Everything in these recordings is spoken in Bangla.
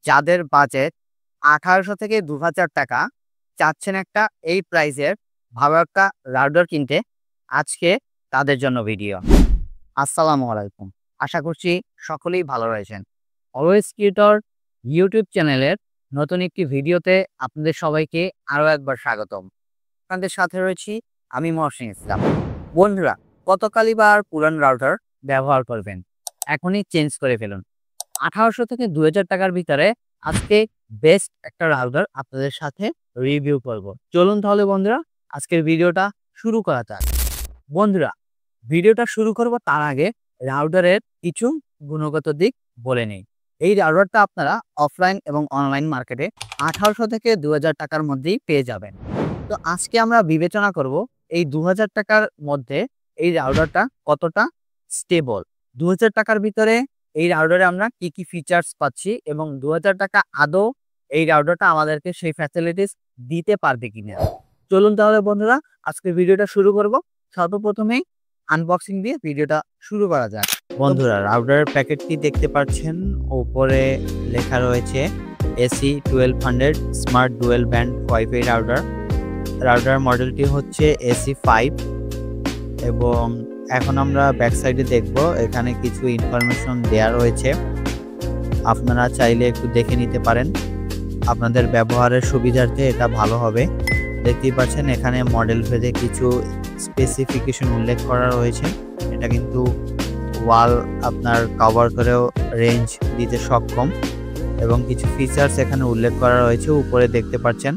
যাদের বাজেট 1800 থেকে 2000 টাকা চাচ্ছেন একটা এই প্রাইসের ভালো একটা রাউটার কিনতে, আজকে তাদের জন্য ভিডিও। আসসালামু আলাইকুম। আশা করছি সকলেই ভালো রয়েছেন। অলওয়েজ ক্রিয়েটর ইউটিউব চ্যানেলের নতুন একটি ভিডিওতে আপনাদের সবাইকে আরও একবার স্বাগতম। আপনাদের সাথে রয়েছি আমি মহসিন ইসলাম। বন্ধুরা, কতকালই বা আর পুরান রাউটার ব্যবহার করবেন? এখনই চেঞ্জ করে ফেলুন। 1800 থেকে 2000 টাকার ভিতরে আজকে বেস্ট একটা রাউটার আপনাদের সাথে রিভিউ করব। চলুন তাহলে বন্ধুরা আজকের ভিডিওটা শুরু করা যাক। বন্ধুরা, ভিডিওটা শুরু করব তার আগে রাউটারের কিছু গুণগত দিক বলে নেই। এই রাউটারটা আপনারা অফলাইন এবং অনলাইন মার্কেটে 1800 থেকে 2000 টাকার মধ্যেই পেয়ে যাবেন। তো আজকে আমরা বিবেচনা করব এই 2000 টাকার মধ্যে এই রাউটারটা কতটা স্টেবল। 2000 টাকার ভিতরে এই রাউটারে আমরা কি কি ফিচার্স পাচ্ছি এবং 2000 টাকা আদৌ এই রাউটারটা আমাদেরকে সেই ফ্যাসিলিটিস দিতে পারবে কিনা। চলুন তাহলে বন্ধুরা আজকে ভিডিওটা শুরু করব। সর্বপ্রথমেই আনবক্সিং দিয়ে ভিডিওটা শুরু করা যাক। বন্ধুরা, রাউটারের প্যাকেটটি দেখতে পাচ্ছেন, উপরে লেখা রয়েছে AC 1200 smart dual band wifi router. Router মডেলটি হচ্ছে AC5 এবং এখন আমরা ব্যাক সাইডে দেখব, এখানে কিছু ইনফরমেশন দেয়া রয়েছে, আপনারা চাইলে একটু দেখে নিতে পারেন। আপনাদের ব্যবহারের সুবিধার্থে এটা ভালো হবে। দেখতেই পাচ্ছেন এখানে মডেল ভেদে কিছু স্পেসিফিকেশন উল্লেখ করা রয়েছে। এটা কিন্তু ওয়াল আপনার কভার করেও রেঞ্জ দিতে সক্ষম এবং কিছু ফিচার্স এখানে উল্লেখ করা রয়েছে উপরে দেখতে পাচ্ছেন।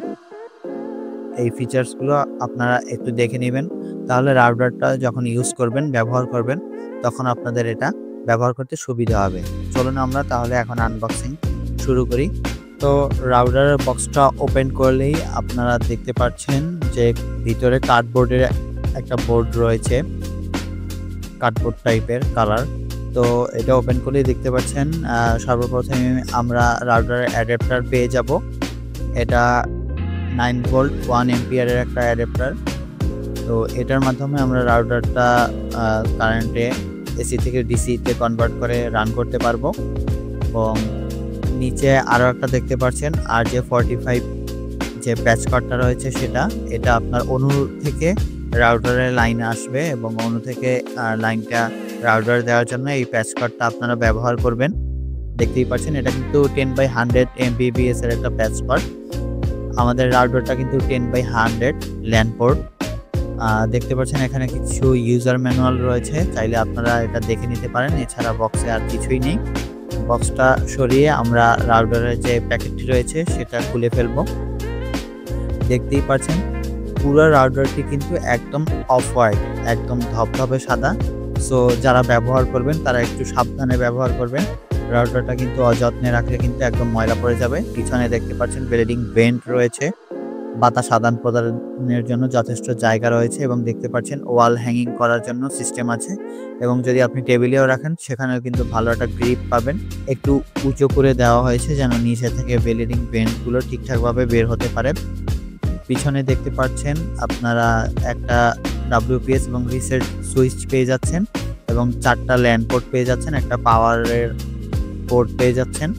এই ফিচার্সগুলো আপনারা একটু দেখে নেবেন, তাহলে রাউটারটা যখন ইউজ করবেন, ব্যবহার করবেন, তখন আপনাদের এটা ব্যবহার করতে সুবিধা হবে। চলুন আমরা তাহলে এখন আনবক্সিং শুরু করি। তো রাউটারের বক্সটা ওপেন করলেই আপনারা দেখতে পাচ্ছেন যে ভিতরে কার্ডবোর্ডের একটা বোর্ড রয়েছে, কার্ডবোর্ড টাইপের কালার। তো এটা ওপেন করলেই দেখতে পাচ্ছেন সর্বপ্রথমে আমরা রাউটারের অ্যাডাপ্টার পেয়ে যাব। এটা 9 ভোল্ট 1 এম্পিয়ারের একটা অ্যাডাপ্টার। তো এটার মাধ্যমে আমরা রাউটারটা কারেন্টে এসি থেকে ডিসিতে কনভার্ট করে রান করতে পারবো। এবং নিচে আরও একটা দেখতে পাচ্ছেন RJ45 যে প্যাচ কার্ডটা রয়েছে এটা আপনার অনু থেকে রাউটারের লাইনে আসবে এবং অনু থেকে লাইনটা রাউটার দেওয়ার জন্য এই প্যাচ কার্ডটা আপনারা ব্যবহার করবেন। দেখতেই পাচ্ছেন এটা কিন্তু 10/100 MBPS এর একটা প্যাচ কার্ড। আমাদের রাউটারটা কিন্তু 10/100 ল্যান পোর্ট। দেখতে পাচ্ছেন এখানে কিছু ইউজার ম্যানুয়াল রয়েছে, চাইলে আপনারা এটা দেখে নিতে পারেন। এছাড়া বক্সে আর কিছুই নেই। বক্সটা সরিয়ে আমরা রাউটারের যে প্যাকেটটি রয়েছে সেটা খুলে ফেলবো। দেখতেই পাচ্ছেন পুরো রাউটারটি কিন্তু একদম অফ হোয়াইট, একদম ধবধবে সাদা। সো যারা ব্যবহার করবেন তারা একটু সাবধানে ব্যবহার করবেন। রাউটারটা কিন্তু অযত্নে রাখলে কিন্তু একদম ময়লা পড়ে যাবে। পিছনে দেখতে পাচ্ছেন ব্লিডিং ভেন্ট রয়েছে, বাতাস আদান প্রদানের জন্য যথেষ্ট জায়গা রয়েছে এবং দেখতে পাচ্ছেন ওয়াল হ্যাঙ্গিং করার জন্য সিস্টেম আছে এবং যদি আপনি টেবিলেও রাখেন সেখানেও কিন্তু ভালো একটা গ্রিপ পাবেন। একটু উঁচু করে দেওয়া হয়েছে যেন নিচে থেকে ব্লিডিং ভেন্টগুলো ঠিকঠাকভাবে বের হতে পারে। পিছনে দেখতে পাচ্ছেন আপনারা একটা WPS এবং রিসেট সুইচ পেয়ে যাচ্ছেন এবং 4টা ল্যান্ড পোর্ট পেয়ে যাচ্ছেন, একটা পাওয়ারের পোর্ট পেয়ে যাচ্ছেন।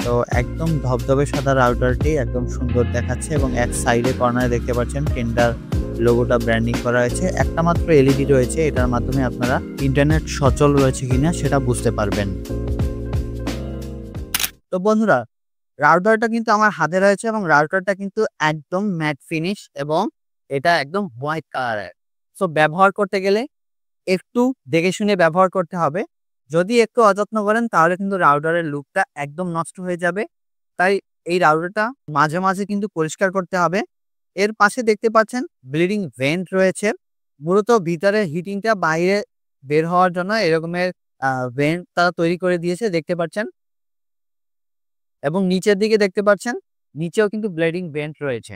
তো একদম ধবধবে সাদা রাউটারটি একদম সুন্দর দেখাচ্ছে এবং এক সাইডে কর্নারে দেখতে পাচ্ছেন টেন্ডার লোগোটা ব্র্যান্ডিং করা হয়েছে। একটা মাত্র এলইডি রয়েছে, এটার মাধ্যমে আপনারা ইন্টারনেট সচল রয়েছে কিনা সেটা বুঝতে পারবেন। তো বন্ধুরা, রাউটারটা কিন্তু আমার হাতে রয়েছে এবং রাউটারটা কিন্তু একদম ম্যাট ফিনিশ এবং এটা একদম হোয়াইট কালারের। সো ব্যবহার করতে গেলে একটু দেখে শুনে ব্যবহার করতে হবে। যদি একটু অযত্ন করেন তাহলে কিন্তু রাউটারের লুকটা একদম নষ্ট হয়ে যাবে। তাই এই রাউটারটা মাঝে মাঝে কিন্তু পরিষ্কার করতে হবে। এর পাশে দেখতে পাচ্ছেন ব্লিডিং ভেন্ট রয়েছে। মূলত ভিতরে হিটিংটা বাইরে বের হওয়ার জন্য এরকমের ভেন্ট তারা তৈরি করে দিয়েছে, দেখতে পাচ্ছেন। এবং নিচের দিকে দেখতে পাচ্ছেন নিচেও কিন্তু ব্লিডিং ভেন্ট রয়েছে।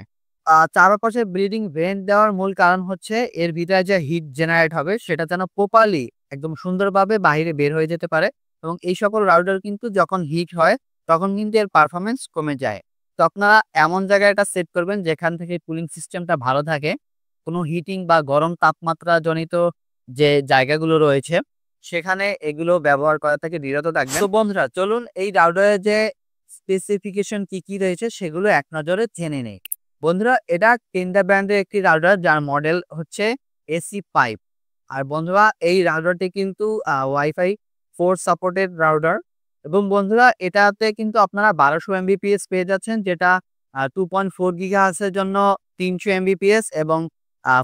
চারপাশে ব্লিডিং ভেন্ট দেওয়ার মূল কারণ হচ্ছে এর ভিতরে যে হিট জেনারেট হবে সেটা যেন প্রপারলি একদম সুন্দরভাবে বাইরে বের হয়ে যেতে পারে। এবং এই সকল রাউটার কিন্তু যখন হিট হয় তখন কিন্তু এর পারফরমেন্স কমে যায়। তো আপনারা এমন জায়গায় এটা সেট করবেন যেখান থেকে কুলিং সিস্টেমটা ভালো থাকে, কোনো হিটিং বা গরম তাপমাত্রা জনিত যে জায়গাগুলো রয়েছে সেখানে এগুলো ব্যবহার করা থেকে বিরত থাকবেন। তো বন্ধুরা, চলুন এই রাউটারের যে স্পেসিফিকেশন কি রয়েছে সেগুলো এক নজরে জেনে নেই। বন্ধুরা, এটা টেন্ডা ব্র্যান্ডের একটি রাউটার, যার মডেল হচ্ছে AC5। আর বন্ধুরা, এই রাউটারটি কিন্তু ওয়াইফাই 4 সাপোর্টেড রাউটার। এবং বন্ধুরা, এটাতে কিন্তু আপনারা 1200 Mbps পেয়ে যাচ্ছেন, যেটা 2.4 GHz এর জন্য 300 Mbps এবং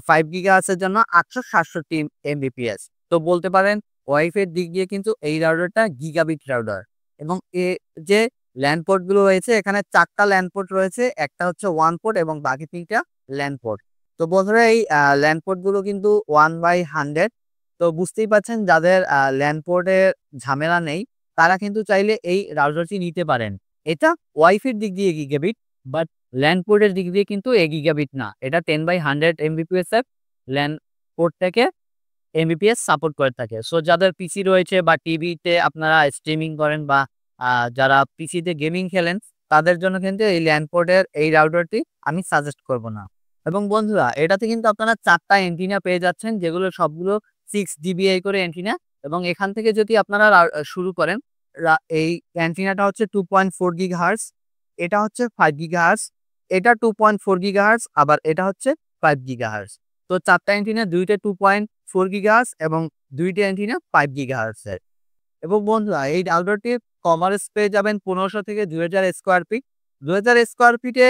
5 GHz এর জন্য 867 Mbps। তো বলতে পারেন ওয়াইফাই দিক দিয়ে কিন্তু এই রাউটারটা গিগাবিট রাউটার। এবং যে ল্যান পোর্ট গুলো রয়েছে, এখানে 4টা ল্যান পোর্ট রয়েছে, একটা হচ্ছে 1 পোর্ট এবং বাকি 3টা ল্যান পোর্ট। তো বন্ধুরা, এই ল্যান পোর্ট গুলো কিন্তু 1/100। তো বুঝতেই পারছেন, যাদের ল্যান পোর্টের ঝামেলা নেই তারা কিন্তু চাইলে এই রাউটারটি নিতে পারেন। এটা ওয়াইফাই দিক দিয়ে গিগাবিট, বাট ল্যান পোর্টের দিক দিয়ে কিন্তু এ গিগাবিট না। এটা 10/100 Mbps এর ল্যান পোর্ট থেকে Mbps সাপোর্ট করে থাকে। সো যাদের পিসি রয়েছে বা টিভিতে আপনারা স্ট্রিমিং করেন বা যারা পিসিতে গেমিং খেলেন, তাদের জন্য কিন্তু এই ল্যান পোর্টের এই রাউটারটি আমি সাজেস্ট করব না। এবং বন্ধুরা, এটাতে কিন্তু আপনারা 4টা অ্যান্টেনা পেয়ে যাচ্ছেন, যেগুলো সবগুলো 6 dBi করে অ্যান্টেনা। এবং এখান থেকে যদি আপনারা শুরু করেন, এই অ্যান্টেনাটা হচ্ছে 2.4 GHz, এটা হচ্ছে 5 GHz, এটা 2.4 GHz, আবার এটা হচ্ছে 5 GHz। তো 4টা অ্যান্টেনা, 2টা 2.4 GHz এবং 2টা অ্যান্টেনা 5 GHz এর। এবং বন্ধুরা, এই রাউটারটির কভারেজ পেয়ে যাবেন 1500 থেকে 2000 স্কোয়ার ফিট। 2000 স্কোয়ার ফিটে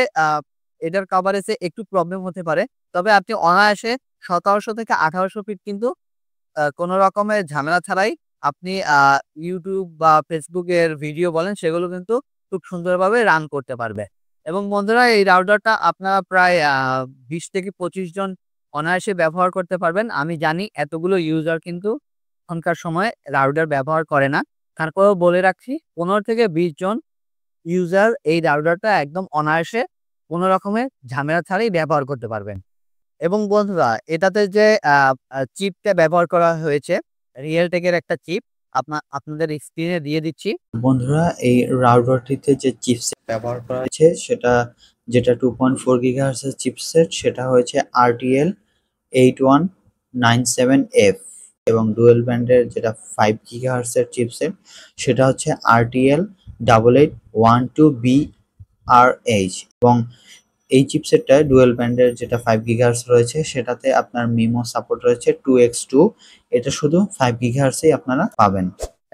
এটার কভারেজে একটু প্রবলেম হতে পারে, তবে আপনি অনায়াসে 1700 থেকে 1800 ফিট কিন্তু কোনো রকমের ঝামেলা ছাড়াই আপনি ইউটিউব বা ফেসবুকের ভিডিও বলেন, সেগুলো কিন্তু খুব সুন্দরভাবে রান করতে পারবে। এবং বন্ধুরা, এই রাউটারটা আপনারা প্রায় 20 থেকে 25 জন অনায়াসে ব্যবহার করতে পারবেন। আমি জানি এতগুলো ইউজার কিন্তু এখনকার সময় রাউটার ব্যবহার করে না, তারপরেও বলে রাখছি 15 থেকে 20 জন ইউজার এই রাউটারটা একদম অনায়াসে কোনো রকমের ঝামেলা ছাড়াই ব্যবহার করতে পারবেন। এবং বন্ধুরা, এটাতে যে চিপটা ব্যবহার করা হয়েছে, রিয়েলটেকের একটা চিপ আপনাদের স্ক্রিনে দিয়ে দিচ্ছি। বন্ধুরা, এই রাউটারটিতে যে চিপসেট ব্যবহার করা হয়েছে যেটা 2.4 GHz এর চিপসেট, সেটা হয়েছে RTL 8197F। এবং ডুয়েল ব্যান্ডের যেটা 5 GHz এর চিপসেট, সেটা হচ্ছে RTL 8812BRH। এবং এই চিপসেটটা ডুয়েল ব্যান্ডের যেটা 5 GHz রয়েছে, সেটাতে আপনার মিমো সাপোর্ট রয়েছে 2x2। এটা শুধু 5 GHz এই আপনারা পাবেন।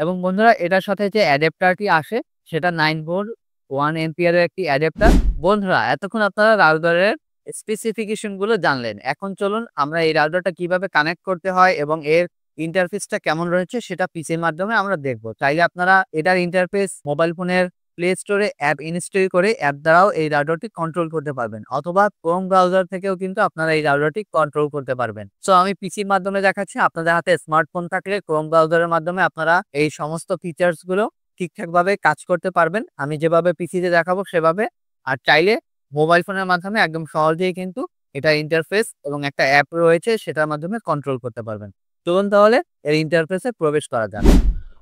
এবং বন্ধুরা, এটার সাথে যে অ্যাডাপ্টারটি আসে, সেটা 9 ভোল্ট 1 এম্পিয়ারের একটি অ্যাডাপ্টার। বন্ধুরা, এতক্ষণ আপনারা রাউটারের স্পেসিফিকেশন গুলো জানলেন। এখন চলুন আমরা এই রাউটারটা কিভাবে কানেক্ট করতে হয় এবং এর ইন্টারফেসটা কেমন রয়েছে সেটা পিসির মাধ্যমে আমরা দেখব। চাইলে আপনারা এটার ইন্টারফেস মোবাইল ফোনের প্লে স্টোরে অ্যাপ ইনস্টল করে অ্যাপ দ্বারাও এই রাউটারটি কন্ট্রোল করতে পারবেন, অথবা ক্রোম ব্রাউজার থেকেও কিন্তু আপনারা এই রাউটারটি কন্ট্রোল করতে পারবেন। সো আমি পিসির মাধ্যমে দেখাচ্ছি, আপনাদের হাতে স্মার্টফোন থাকলে ক্রোম ব্রাউজারের মাধ্যমে আপনারা এই সমস্ত ফিচার্স গুলো ঠিকঠাকভাবে কাজ করতে পারবেন, আমি যেভাবে পিসিতে দেখাবো সেভাবে। আর চাইলে মোবাইল ফোনের মাধ্যমে একদম সহজেই কিন্তু এটা ইন্টারফেস এবং একটা অ্যাপ রয়েছে, সেটার মাধ্যমে কন্ট্রোল করতে পারবেন। চলুন তাহলে এর ইন্টারফেসে প্রবেশ করা যাক।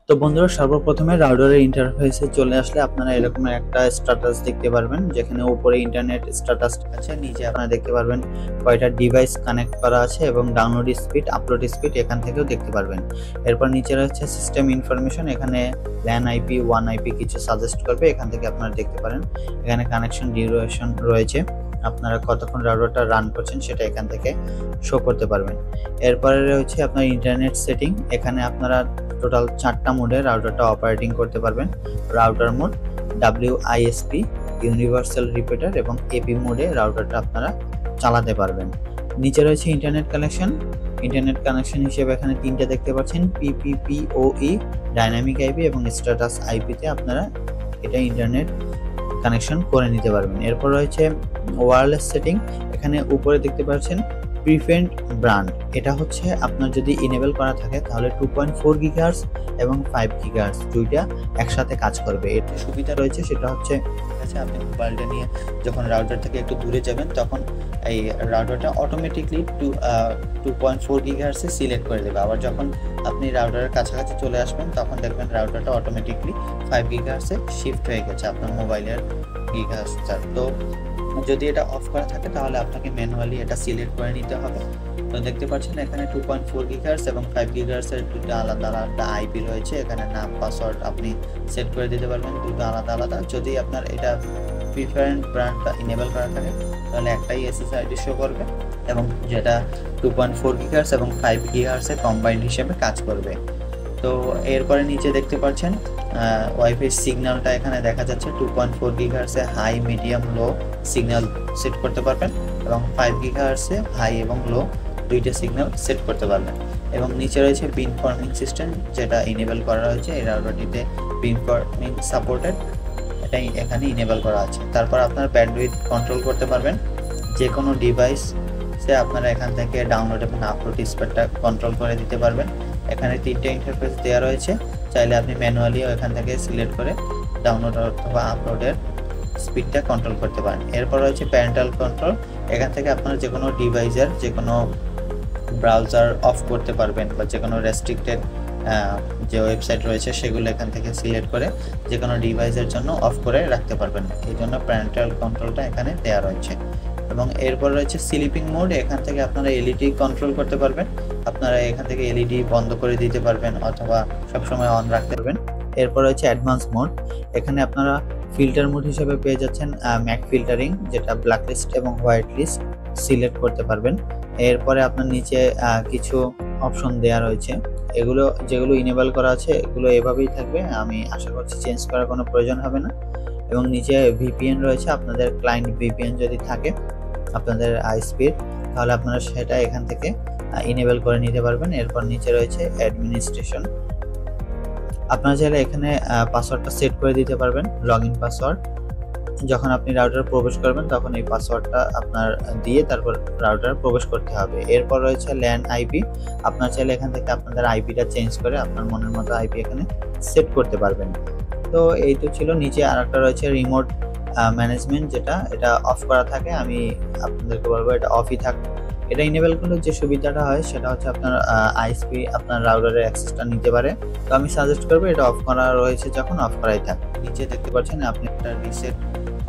তো বন্ধুরা, সর্বপ্রথমে রাউটারের ইন্টারফেসে চলে আসলে আপনারা এরকম একটা স্ট্যাটাস দেখতে পারবেন, যেখানে উপরে ইন্টারনেট স্ট্যাটাস আছে, নিচে আপনারা দেখতে পারবেন কয়টা ডিভাইস কানেক্ট করা আছে এবং ডাউনলোড স্পিড, আপলোড স্পিড এখান থেকেও দেখতে পারবেন। এরপর নিচে রয়েছে সিস্টেম ইনফরমেশন, এখানে ল্যান আইপি, ওয়ান আইপি কিছু সাজেস্ট করবে, এখান থেকে আপনারা দেখতে পারেন। এখানে কানেকশন ডিউরেশন রয়েছে, আপনারা কতক্ষণ রাউটারটা রান করছেন সেটা এখান থেকে শো করতে পারবেন। এরপরে রয়েছে আপনার ইন্টারনেট সেটিং, এখানে আপনারা টোটাল 4টা মোডে রাউটারটা অপারেটিং করতে পারবেন। Router mode, WISP, universal repeater এবং AP মোডে রাউটারটা আপনারা চালাতে পারবেন। নিচে রয়েছে ইন্টারনেট কানেকশন। ইন্টারনেট কানেকশন হিসেবে এখানে 3টা দেখতে পাচ্ছেন, PPPoE, ডাইনামিক আইপি এবং স্ট্যাটাস আইপিতে আপনারা এটা ইন্টারনেট কানেকশন করে নিতে পারবেন। এরপর রয়েছে ওয়্যারলেস সেটিং, এখানে উপরে দেখতে পাচ্ছেন প্রিফেন্ট ব্র্যান্ড, এটা হচ্ছে আপনার যদি ইনেবল করা থাকে তাহলে 2.4 GHz এবং 5 GHz দুইটা একসাথে কাজ করবে। এর সুবিধা রয়েছে সেটা হচ্ছে আপনি মোবাইলটা নিয়ে যখন রাউটার থেকে একটু দূরে যাবেন, তখন এই রাউটারটা অটোমেটিকলি 2.4 GHz এ সিলেক্ট করে দেবে। আবার যখন আপনি রাউটারের কাছাকাছি চলে আসবেন, তখন দেখবেন রাউটারটা অটোমেটিকলি 5 GHz এ শিফট হয়ে গেছে আপনার মোবাইলের গিগাহার্টজটা। তো যদি এটা অফ করা থাকে তাহলে আপনাকে ম্যানুয়ালি এটা সিলেক্ট করে নিতে হবে। তো দেখতে পাচ্ছেন এখানে 2.4 গিগাহার্টজ এবং 5 গিগাহার্টজ এর দুটো আলাদা আলাদা আইপি রয়েছে। এখানে নাম পাসওয়ার্ড আপনি সেট করে দিতে পারবেন দুটো আলাদা আলাদা। যদি আপনার এটা প্রিফারেন্ট ব্র্যান্ডটা ইনেবল করা থাকে তাহলে একটাই এসএসআইডি শো করবে এবং যেটা 2.4 গিগাহার্টজ এবং 5 গিগাহার্টজ এর কম্বাইন্ড হিসেবে কাজ করবে। তো এরপরে নিচে দেখতে পাচ্ছেন ওয়াইফাই সিগন্যালটা এখানে দেখা যাচ্ছে 2.4 গিগাহার্টজে হাই, মিডিয়াম, লো সিগন্যাল সেট করতে পারবেন এবং 5 গিগাহার্টজে হাই এবং লো দুইটা সিগন্যাল সেট করতে পারবেন। এবং নিচে রয়েছে বিন ফর্মিং সিস্টেম, যেটা ইনেবল করা হয়েছে এই রাউটারটিতে। বিন ফর্মিং সাপোর্টেড, এটাই এখানে ইনেবল করা আছে। তারপর আপনার ব্যান্ডউইথ কন্ট্রোল করতে পারবেন। যে কোনো ডিভাইসে আপনারা এখান থেকে ডাউনলোড এবং আপলোড স্পিডটা কন্ট্রোল করে দিতে পারবেন। এখানে 3টে ইন্টারফেস দেওয়া রয়েছে, চাইলে আপনি ম্যানুয়ালিও এখান থেকে সিলেক্ট করে ডাউনলোড অথবা আপলোডের স্পিডটা কন্ট্রোল করতে পারেন। এরপর রয়েছে প্যারেন্টাল কন্ট্রোল, এখান থেকে আপনারা যে কোনো ডিভাইসের যে কোনো ব্রাউজার অফ করতে পারবেন বা যে কোনো রেস্ট্রিক্টেড যে ওয়েবসাইট রয়েছে সেগুলো এখান থেকে সিলেক্ট করে যে কোনো ডিভাইসের জন্য অফ করে রাখতে পারবেন। এই জন্য প্যারেন্টাল কন্ট্রোলটা এখানে দেওয়া রয়েছে। এবং এরপর রয়েছে স্লিপিং মোড, এখান থেকে আপনারা এলইডি কন্ট্রোল করতে পারবেন। আপনারা এখান থেকে এলইডি বন্ধ করে দিতে পারবেন অথবা সবসময় অন রাখতে পারবেন। এরপর রয়েছে অ্যাডভান্স মোড, এখানে আপনারা ফিল্টার মোড হিসেবে পেয়ে যাচ্ছেন ম্যাক ফিল্টারিং, যেটা ব্ল্যাক লিস্ট এবং হোয়াইট লিস্ট সিলেক্ট করতে পারবেন। এরপরে আপনার নিচে কিছু অপশন দেওয়া রয়েছে, এগুলো যেগুলো ইনেবল করা আছে এগুলো এভাবেই থাকবে, আমি আশা করছি চেঞ্জ করার কোনো প্রয়োজন হবে না। এবং নিচে ভিপিএন রয়েছে, আপনাদের ক্লায়েন্ট ভিপিএন যদি থাকে আপনাদের আইএসপির, তাহলে আপনারা সেটা এখান থেকে ইনেবল করে নিতে পারবেন। এরপর নিচে রয়েছে অ্যাডমিনিস্ট্রেশন, আপনারা চাইলে এখানে পাসওয়ার্ডটা সেট করে দিতে পারবেন, লগ ইন পাসওয়ার্ড। যখন আপনি রাউটারে প্রবেশ করবেন তখন এই পাসওয়ার্ডটা আপনার দিয়ে তারপর রাউটারে প্রবেশ করতে হবে। এরপর রয়েছে ল্যান আইপি, আপনার চাইলে এখান থেকে আপনাদের আইপিটা চেঞ্জ করে আপনার মনের মতো আইপি এখানে সেট করতে পারবেন। তো এই তো ছিল। নিচে আরেকটা রয়েছে রিমোট ম্যানেজমেন্ট, যেটা এটা অফ করা থাকে, আমি আপনাদেরকে বলবো এটা অফই থাক। এটা ইনেবল করলে যে সুবিধাটা হয় সেটা হচ্ছে আপনার আইএসপি আপনার রাউটারের অ্যাক্সেসটা নিতে পারে। তো আমি সাজেস্ট করবো এটা অফ করা রয়েছে যখন অফ করাই থাক। নিচে দেখতে পাচ্ছেন আপনি একটা রিসেট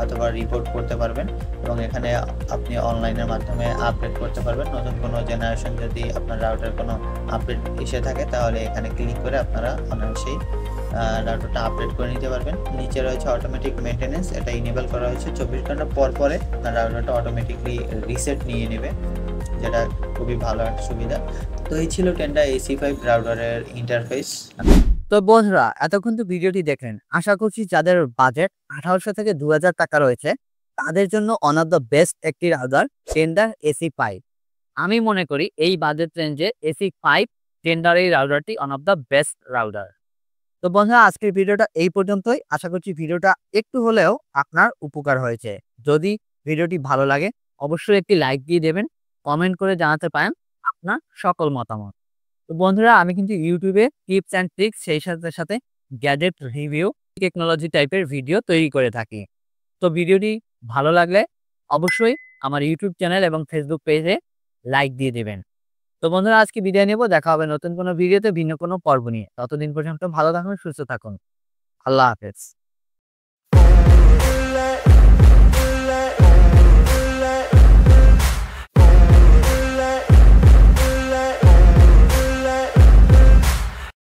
অথবা রিপোর্ট করতে পারবেন এবং এখানে আপনি অনলাইনের মাধ্যমে আপডেট করতে পারবেন। নতুন কোনো জেনারেশন যদি আপনার রাউটার কোনো আপডেট এসে থাকে তাহলে এখানে ক্লিক করে আপনারা অনায়াসেই রাউটারটা আপডেট করে নিতে পারবেন। নিচে রয়েছে অটোমেটিক মেনটেনেন্স, এটা ইনেবল করা হয়েছে। 24 ঘন্টা পর পরে আপনার রাউটারটা অটোমেটিকলি রিসেট নিয়ে নেবে, যেটা খুবই ভালো একটা সুবিধা। তো এই ছিল টেন্ডা AC5 রাউটারের ইন্টারফেস। তো বন্ধুরা, এতক্ষণ তো ভিডিওটি দেখলেন, আশা করছি যাদের বাজেট 1800 থেকে 2000 টাকা রয়েছে তাদের জন্য ওয়ান অফ দ্য বেস্ট একটি রাউটার টেন্ডার AC5। আমি মনে করি এই বাজেট রেঞ্জে AC5 টেন্ডার এই রাউটারটি one of the best router. তো বন্ধুরা, আজকের ভিডিওটা এই পর্যন্তই। আশা করছি ভিডিওটা একটু হলেও আপনার উপকার হয়েছে। যদি ভিডিওটি ভালো লাগে অবশ্যই একটি লাইক দিয়ে দেবেন, কমেন্ট করে জানাতে পারেন আপনার সকল মতামত। তো বন্ধুরা, আমি কিন্তু ইউটিউবে টিপস অ্যান্ড ট্রিক্স সেই সাথে সাথে গ্যাজেট রিভিউ, টেকনোলজি টাইপের ভিডিও তৈরি করে থাকি। তো ভিডিওটি ভালো লাগলে অবশ্যই আমার ইউটিউব চ্যানেল এবং ফেসবুক পেজে লাইক দিয়ে দেবেন। তো বন্ধুরা, আজকে বিদায় নেব, দেখা হবে নতুন কোনো ভিডিওতে ভিন্ন কোনো পর্ব নিয়ে। ততদিন পর্যন্ত ভালো থাকুন, সুস্থ থাকুন। আল্লাহ হাফেজ।